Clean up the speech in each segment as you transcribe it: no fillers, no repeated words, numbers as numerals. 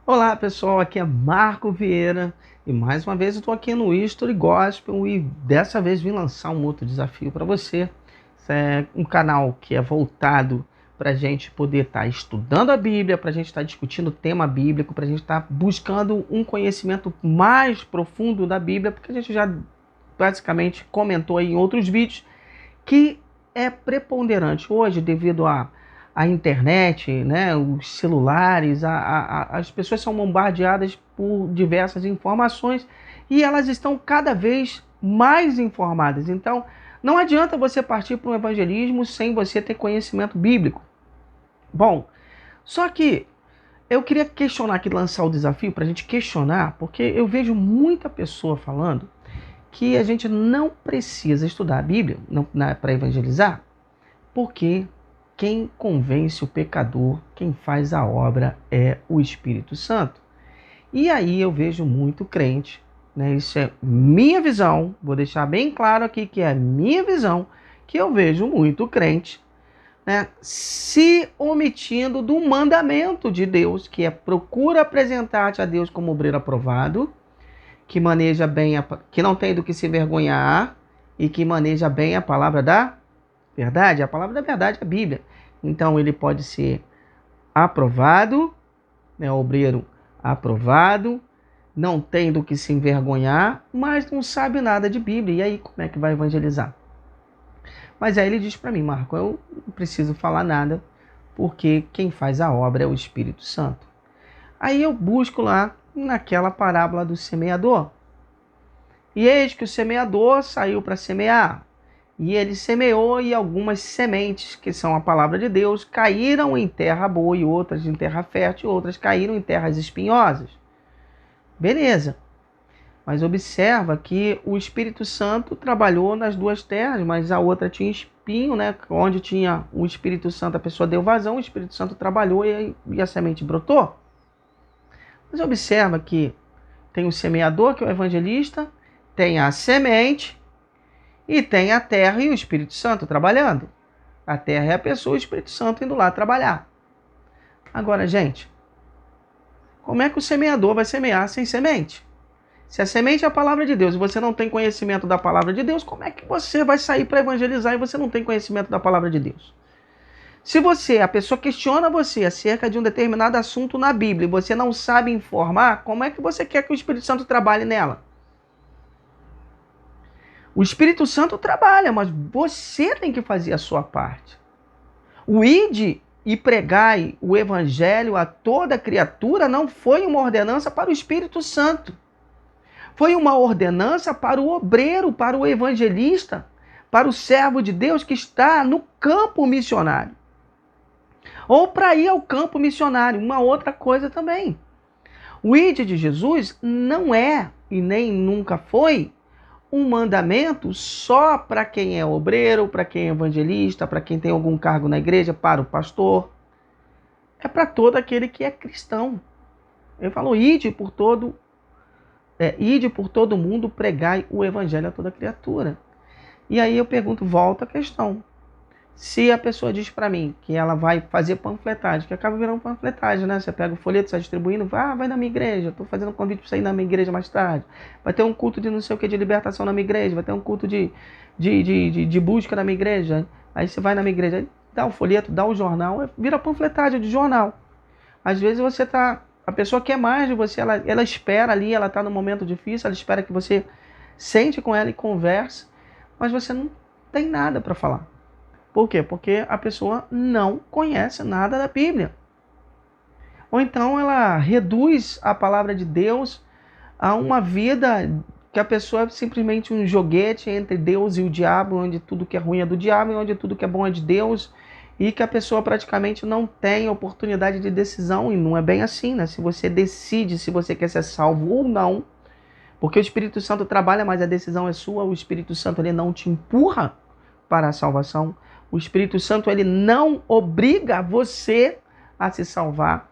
Olá pessoal, aqui é Marco Vieira e mais uma vez eu estou aqui no History Gospel e dessa vez vim lançar um outro desafio para você. Esse é um canal que é voltado para a gente poder estar estudando a Bíblia, para a gente estar discutindo o tema bíblico, para a gente estar buscando um conhecimento mais profundo da Bíblia, porque a gente já basicamente comentou aí em outros vídeos que é preponderante hoje devido à internet, né, os celulares, as pessoas são bombardeadas por diversas informações e elas estão cada vez mais informadas. Então, não adianta você partir para um evangelismo sem você ter conhecimento bíblico. Bom, só que eu queria questionar aqui, lançar o desafio para a gente questionar, porque eu vejo muita pessoa falando que a gente não precisa estudar a Bíblia para evangelizar, porque quem convence o pecador, quem faz a obra é o Espírito Santo. E aí eu vejo muito crente, né? Isso é minha visão, vou deixar bem claro aqui que é minha visão, que eu vejo muito crente, né, se omitindo do mandamento de Deus, que é procura apresentar-te a Deus como obreiro aprovado, que maneja bem, que não tem do que se envergonhar e que maneja bem a palavra da verdade. A palavra da verdade é a Bíblia. Então ele pode ser aprovado, né, obreiro aprovado, não tem do que se envergonhar, mas não sabe nada de Bíblia. E aí como é que vai evangelizar? Mas aí ele diz para mim, Marco, eu não preciso falar nada, porque quem faz a obra é o Espírito Santo. Aí eu busco lá naquela parábola do semeador. E eis que o semeador saiu para semear. E ele semeou e algumas sementes, que são a palavra de Deus, caíram em terra boa e outras em terra fértil, e outras caíram em terras espinhosas. Beleza. Mas observa que o Espírito Santo trabalhou nas duas terras, mas a outra tinha espinho, né? Onde tinha o Espírito Santo, a pessoa deu vazão, o Espírito Santo trabalhou e a semente brotou. Mas observa que tem o semeador, que é o evangelista, tem a semente e tem a terra e o Espírito Santo trabalhando. A terra é a pessoa, o Espírito Santo indo lá trabalhar. Agora, gente, como é que o semeador vai semear sem semente? Se a semente é a palavra de Deus e você não tem conhecimento da palavra de Deus, como é que você vai sair para evangelizar e você não tem conhecimento da palavra de Deus? Se a pessoa questiona você acerca de um determinado assunto na Bíblia e você não sabe informar, como é que você quer que o Espírito Santo trabalhe nela? O Espírito Santo trabalha, mas você tem que fazer a sua parte. O ide e pregai o evangelho a toda criatura não foi uma ordenança para o Espírito Santo. Foi uma ordenança para o obreiro, para o evangelista, para o servo de Deus que está no campo missionário. Ou para ir ao campo missionário, uma outra coisa também. O ide de Jesus não é, e nem nunca foi, um mandamento só para quem é obreiro, para quem é evangelista, para quem tem algum cargo na igreja, para o pastor. É para todo aquele que é cristão. Ele falou, ide por todo mundo, pregai o evangelho a toda criatura. E aí eu pergunto, volta a questão. Se a pessoa diz para mim que ela vai fazer panfletagem, que acaba virando panfletagem, né? Você pega o folheto, sai distribuindo, vai na minha igreja, estou fazendo um convite para você ir na minha igreja mais tarde. Vai ter um culto de não sei o que, de libertação na minha igreja, vai ter um culto de busca na minha igreja. Aí você vai na minha igreja, dá o folheto, dá o jornal, vira panfletagem de jornal. Às vezes a pessoa quer mais de você, ela espera ali, ela está num momento difícil, ela espera que você sente com ela e converse, mas você não tem nada para falar. Por quê? Porque a pessoa não conhece nada da Bíblia. Ou então ela reduz a palavra de Deus a uma vida que a pessoa é simplesmente um joguete entre Deus e o diabo, onde tudo que é ruim é do diabo e onde tudo que é bom é de Deus, e que a pessoa praticamente não tem oportunidade de decisão, e não é bem assim, né? Se você decide se você quer ser salvo ou não, porque o Espírito Santo trabalha, mas a decisão é sua, o Espírito Santo ele não te empurra para a salvação. O Espírito Santo ele não obriga você a se salvar.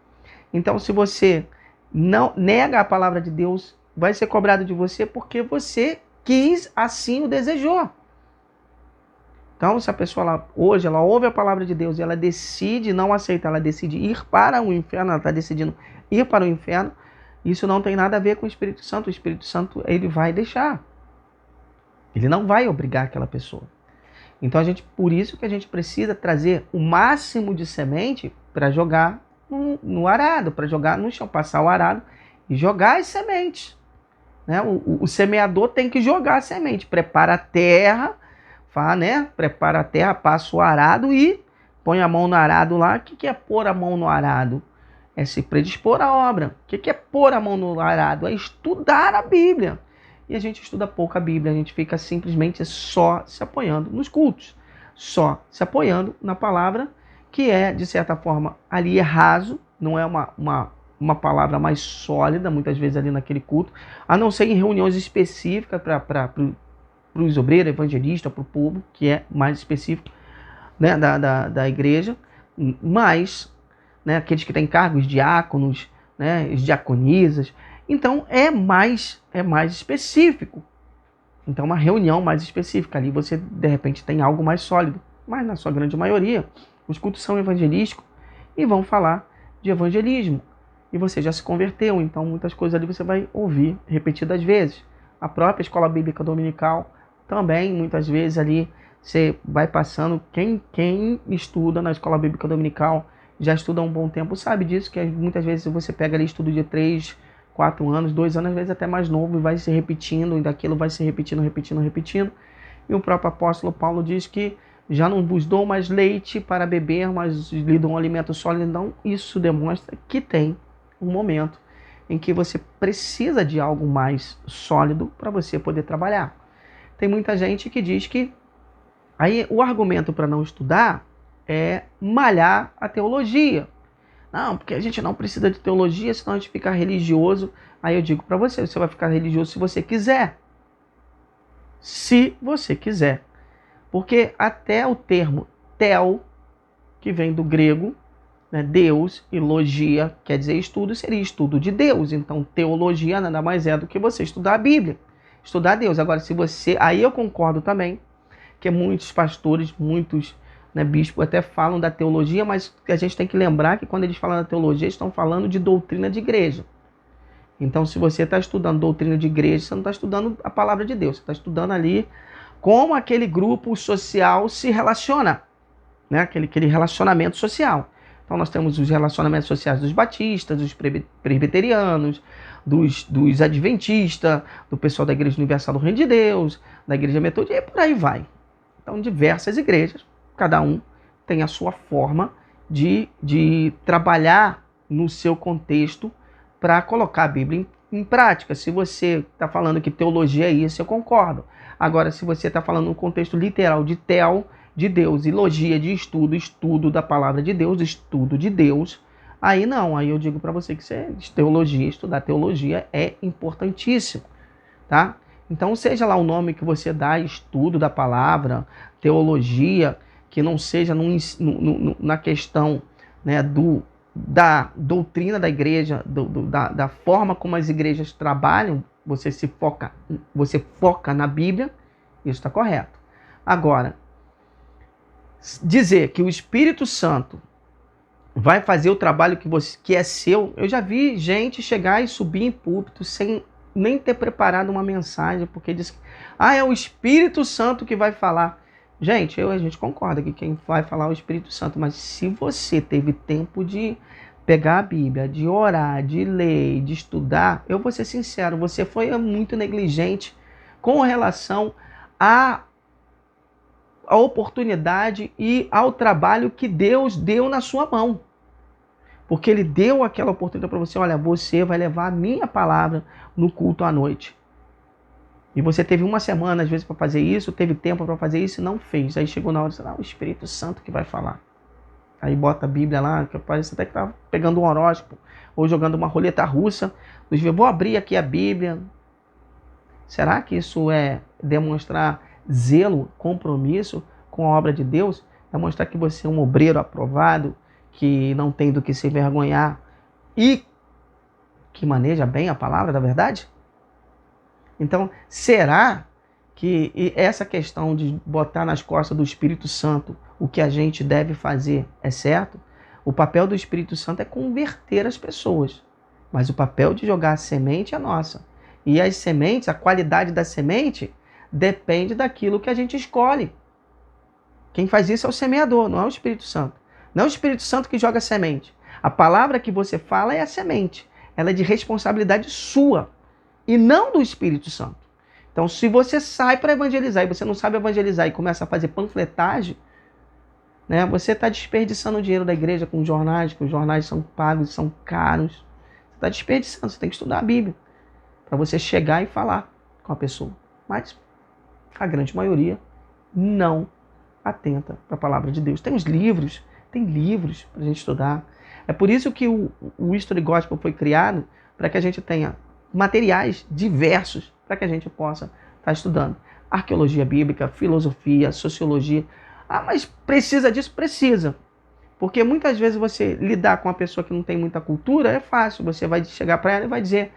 Então, se você não nega a palavra de Deus, vai ser cobrado de você porque você quis, assim o desejou. Então, se a pessoa hoje ela ouve a palavra de Deus e ela decide não aceitar, ela decide ir para o inferno, ela está decidindo ir para o inferno, isso não tem nada a ver com o Espírito Santo. O Espírito Santo, ele vai deixar. Ele não vai obrigar aquela pessoa. Então, por isso que a gente precisa trazer o máximo de semente para jogar no arado, para jogar no chão, passar o arado e jogar as sementes. Né? O semeador tem que jogar a semente, prepara a terra, prepara a terra, passa o arado e põe a mão no arado lá. O que é pôr a mão no arado? É se predispor à obra. O que é pôr a mão no arado? É estudar a Bíblia. E a gente estuda pouco a Bíblia, a gente fica simplesmente só se apoiando nos cultos, só se apoiando na palavra, que é, de certa forma, ali é raso, não é uma palavra mais sólida, muitas vezes ali naquele culto, a não ser em reuniões específicas para os obreiros, evangelistas, para o povo, que é mais específico, né, da igreja, mas, né, aqueles que têm cargos, diáconos, né, as diaconisas, então é mais específico. Então uma reunião mais específica, ali você de repente tem algo mais sólido, mas na sua grande maioria os cultos são evangelísticos e vão falar de evangelismo. E você já se converteu, então muitas coisas ali você vai ouvir repetidas vezes. A própria escola bíblica dominical também, muitas vezes ali você vai passando, quem estuda na escola bíblica dominical, já estuda há um bom tempo, sabe disso, que muitas vezes você pega ali estudo de 3, 4 anos, 2 anos, às vezes até mais novo, e vai se repetindo, e daquilo vai se repetindo. E o próprio apóstolo Paulo diz que já não vos dou mais leite para beber, mas lhe dou um alimento sólido. Então, isso demonstra que tem um momento em que você precisa de algo mais sólido para você poder trabalhar. Tem muita gente que diz que aí o argumento para não estudar é malhar a teologia. Não, porque a gente não precisa de teologia, senão a gente fica religioso. Aí eu digo para você, você vai ficar religioso se você quiser. Se você quiser. Porque até o termo tel, que vem do grego, né, Deus, e logia, quer dizer estudo, seria estudo de Deus. Então teologia nada mais é do que você estudar a Bíblia, estudar Deus. Agora, se você... Aí eu concordo também, que muitos pastores, muitos, né, bispos até falam da teologia, mas a gente tem que lembrar que quando eles falam da teologia, eles estão falando de doutrina de igreja. Então, se você está estudando doutrina de igreja, você não está estudando a palavra de Deus, você está estudando ali como aquele grupo social se relaciona, né? Aquele relacionamento social. Então, nós temos os relacionamentos sociais dos batistas, dos presbiterianos, dos adventistas, do pessoal da Igreja Universal do Reino de Deus, da Igreja Metodista, e por aí vai. Então, diversas igrejas, cada um tem a sua forma de trabalhar no seu contexto para colocar a Bíblia em prática. Se você está falando que teologia é isso, eu concordo. Agora, se você está falando no contexto literal de tel, de Deus, e logia de estudo da palavra de Deus, estudo de Deus, aí não, aí eu digo para você que estudar teologia é importantíssimo, tá? Então, seja lá o nome que você dá, estudo da palavra, teologia, que não seja na questão, né, da doutrina da igreja, da forma como as igrejas trabalham, você foca na Bíblia, isso está correto. Agora, dizer que o Espírito Santo vai fazer o trabalho que é seu, eu já vi gente chegar e subir em púlpito sem nem ter preparado uma mensagem, porque diz que é o Espírito Santo que vai falar. Gente, a gente concorda que quem vai falar é o Espírito Santo, mas se você teve tempo de pegar a Bíblia, de orar, de ler, de estudar, eu vou ser sincero, você foi muito negligente com relação à oportunidade e ao trabalho que Deus deu na sua mão. Porque Ele deu aquela oportunidade para você, olha, você vai levar a minha palavra no culto à noite. E você teve uma semana, às vezes, para fazer isso, teve tempo para fazer isso e não fez. Aí chegou na hora de falar, o Espírito Santo que vai falar. Aí bota a Bíblia lá, que parece até que estava pegando um horóscopo, ou jogando uma roleta russa. Vou abrir aqui a Bíblia. Será que isso é demonstrar zelo, compromisso com a obra de Deus? É mostrar que você é um obreiro aprovado, que não tem do que se envergonhar e que maneja bem a palavra da verdade? Então, será que essa questão de botar nas costas do Espírito Santo o que a gente deve fazer é certo, o papel do Espírito Santo é converter as pessoas. Mas o papel de jogar a semente é nossa. E as sementes, a qualidade da semente, depende daquilo que a gente escolhe. Quem faz isso é o semeador, não é o Espírito Santo. Não é o Espírito Santo que joga a semente. A palavra que você fala é a semente. Ela é de responsabilidade sua e não do Espírito Santo. Então, se você sai para evangelizar e você não sabe evangelizar e começa a fazer panfletagem, né, você está desperdiçando o dinheiro da igreja com jornais, que os jornais são pagos, são caros. Você está desperdiçando, você tem que estudar a Bíblia para você chegar e falar com a pessoa. Mas a grande maioria não atenta para a palavra de Deus. Tem livros para a gente estudar. É por isso que o History Gospel foi criado, para que a gente tenha materiais diversos para que a gente possa estar estudando. Arqueologia bíblica, filosofia, sociologia. Ah, mas precisa disso? Precisa. Porque muitas vezes você lidar com uma pessoa que não tem muita cultura é fácil. Você vai chegar para ela e vai dizer: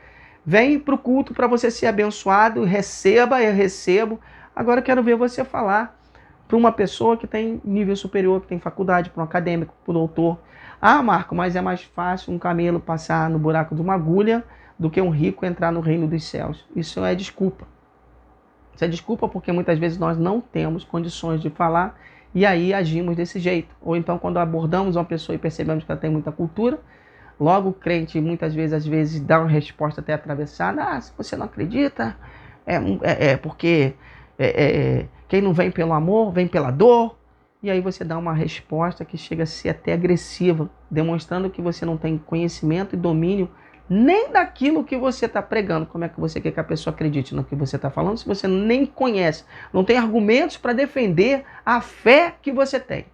vem para o culto para você ser abençoado, receba, eu recebo. Agora eu quero ver você falar para uma pessoa que tem nível superior, que tem faculdade, para um acadêmico, para um doutor. Ah, Marco, mas é mais fácil um camelo passar no buraco de uma agulha do que um rico entrar no reino dos céus. Isso é desculpa. Isso é desculpa porque muitas vezes nós não temos condições de falar e aí agimos desse jeito. Ou então quando abordamos uma pessoa e percebemos que ela tem muita cultura, logo o crente muitas vezes, às vezes, dá uma resposta até atravessada. Ah, se você não acredita, porque quem não vem pelo amor, vem pela dor. E aí você dá uma resposta que chega a ser até agressiva, demonstrando que você não tem conhecimento e domínio nem daquilo que você está pregando. Como é que você quer que a pessoa acredite no que você está falando se você nem conhece, não tem argumentos para defender a fé que você tem?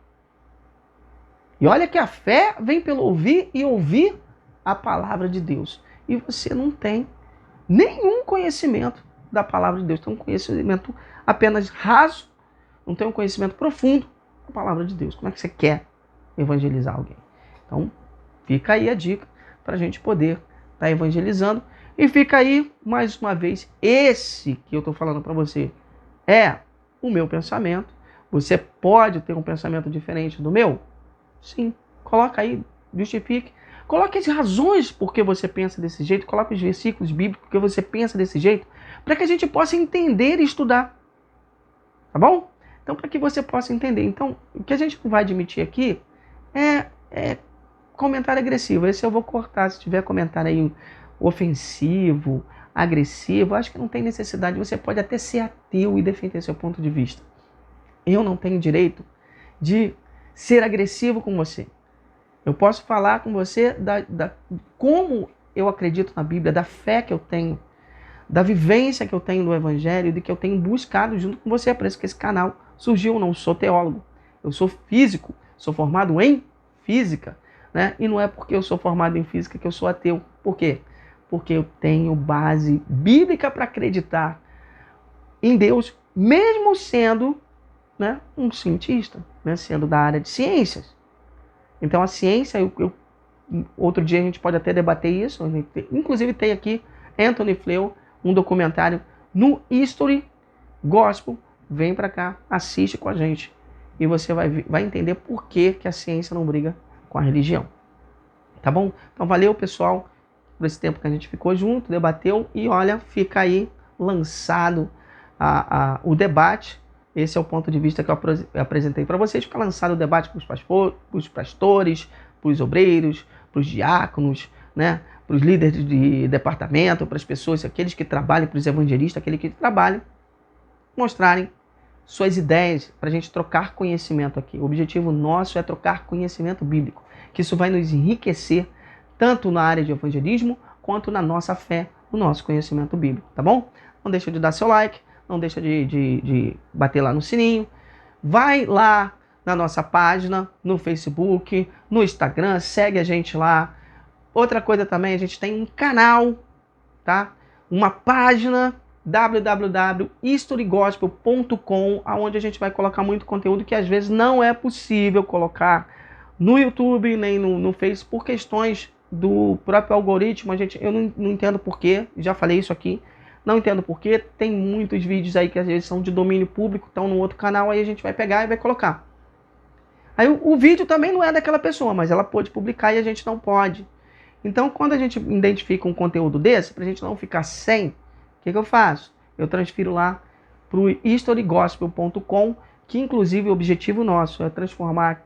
E olha que a fé vem pelo ouvir e ouvir a palavra de Deus. E você não tem nenhum conhecimento da palavra de Deus. Tem um conhecimento apenas raso, não tem um conhecimento profundo da palavra de Deus. Como é que você quer evangelizar alguém? Então, fica aí a dica para a gente poder estar evangelizando. E fica aí, mais uma vez, esse que eu estou falando para você é o meu pensamento. Você pode ter um pensamento diferente do meu? Sim. Coloca aí, justifique. Coloque as razões por que você pensa desse jeito. Coloque os versículos bíblicos que você pensa desse jeito, para que a gente possa entender e estudar. Tá bom? Então, para que você possa entender. Então, o que a gente não vai admitir aqui é comentário agressivo. Esse eu vou cortar. Se tiver comentário aí ofensivo, agressivo, acho que não tem necessidade. Você pode até ser ateu e defender seu ponto de vista. Eu não tenho direito de ser agressivo com você. Eu posso falar com você como eu acredito na Bíblia, da fé que eu tenho, da vivência que eu tenho no Evangelho, de que eu tenho buscado junto com você. É por isso que esse canal surgiu. Eu não sou teólogo, eu sou físico, sou formado em física, né? E não é porque eu sou formado em física que eu sou ateu. Por quê? Porque eu tenho base bíblica para acreditar em Deus, mesmo sendo, né, um cientista, né, sendo da área de ciências. Então a ciência, outro dia a gente pode até debater isso, inclusive tem aqui Anthony Flew, um documentário no History Gospel. Vem para cá, assiste com a gente e você vai entender por que a ciência não briga com a religião. Tá bom? Então valeu, pessoal, por esse tempo que a gente ficou junto, debateu e olha, fica aí lançado o debate. Esse é o ponto de vista que eu apresentei para vocês. Fica lançado o debate para os pastores, para os obreiros, para os diáconos, né? Para os líderes de departamento, para as pessoas, aqueles que trabalham, para os evangelistas, aqueles que trabalham, mostrarem suas ideias para a gente trocar conhecimento aqui. O objetivo nosso é trocar conhecimento bíblico, que isso vai nos enriquecer tanto na área de evangelismo quanto na nossa fé, no nosso conhecimento bíblico, tá bom? Não deixa de dar seu like, não deixa de bater lá no sininho. Vai lá na nossa página, no Facebook, no Instagram, segue a gente lá. Outra coisa também, a gente tem um canal, tá? Uma página, www.historygospel.com, onde a gente vai colocar muito conteúdo que às vezes não é possível colocar no YouTube, nem no Face, por questões do próprio algoritmo. Eu não entendo porquê, já falei isso aqui. Não entendo por quê. Tem muitos vídeos aí que às vezes são de domínio público, estão no outro canal, aí a gente vai pegar e vai colocar. Aí o vídeo também não é daquela pessoa, mas ela pode publicar e a gente não pode. Então, quando a gente identifica um conteúdo desse, para a gente não ficar sem, o que eu faço? Eu transfiro lá para o historygospel.com, que inclusive o objetivo nosso é transformar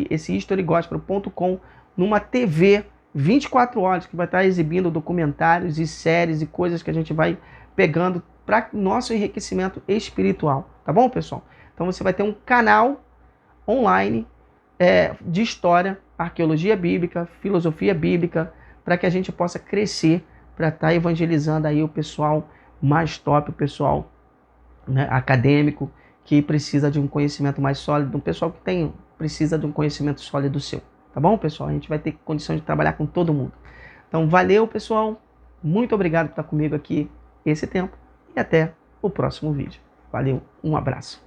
esse historygospel.com numa TV 24 horas, que vai estar exibindo documentários e séries e coisas que a gente vai pegando para nosso enriquecimento espiritual. Tá bom, pessoal? Então você vai ter um canal online de história, arqueologia bíblica, filosofia bíblica, para que a gente possa crescer, para estar evangelizando aí o pessoal mais top, o pessoal, né, acadêmico, que precisa de um conhecimento mais sólido, um pessoal que precisa de um conhecimento sólido seu. Tá bom, pessoal? A gente vai ter condição de trabalhar com todo mundo. Então, valeu, pessoal. Muito obrigado por estar comigo aqui esse tempo e até o próximo vídeo. Valeu, um abraço.